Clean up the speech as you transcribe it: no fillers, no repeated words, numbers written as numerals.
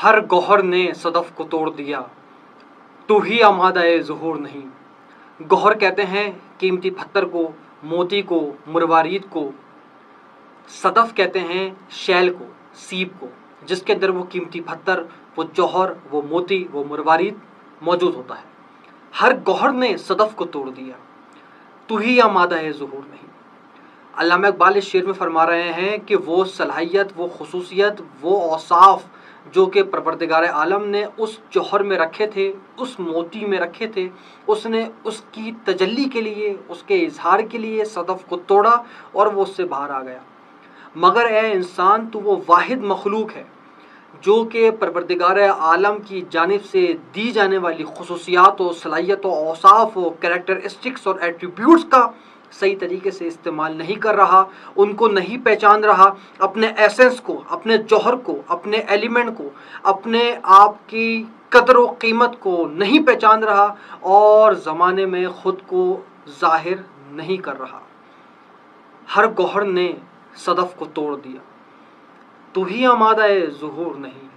ہر گوہر نے صدف کو توڑ دیا، تو ہی آمادہ ظہور نہیں۔ گوہر کہتے ہیں قیمتی پتھر کو، موتی کو، مروارید کو۔ صدف کہتے ہیں شیل کو، سیپ کو، جس کے اندر وہ قیمتی پتھر، وہ جوہر، وہ موتی، وہ مروارید موجود ہوتا ہے۔ ہر گوہر نے صدف کو توڑ دیا، تو ہی آمادہ ظہور نہیں۔ علامہ اقبال اس شعر میں فرما رہے ہیں کہ وہ صلاحیت، وہ خصوصیت، وہ اوصاف جو کہ پروردگار عالم نے اس جوہر میں رکھے تھے، اس موتی میں رکھے تھے، اس نے اس کی تجلی کے لیے، اس کے اظہار کے لیے صدف کو توڑا اور وہ اس سے باہر آ گیا۔ مگر اے انسان، تو وہ واحد مخلوق ہے جو کہ پروردگار عالم کی جانب سے دی جانے والی خصوصیات و صلاحیت و اوصاف و کریکٹرسٹکس اور ایٹریبیوٹس کا صحیح طریقے سے استعمال نہیں کر رہا، ان کو نہیں پہچان رہا، اپنے ایسنس کو، اپنے جوہر کو، اپنے ایلیمنٹ کو، اپنے آپ کی قدر و قیمت کو نہیں پہچان رہا، اور زمانے میں خود کو ظاہر نہیں کر رہا۔ ہر گوہر نے صدف کو توڑ دیا، تو ہی آمادہ ظہور نہیں۔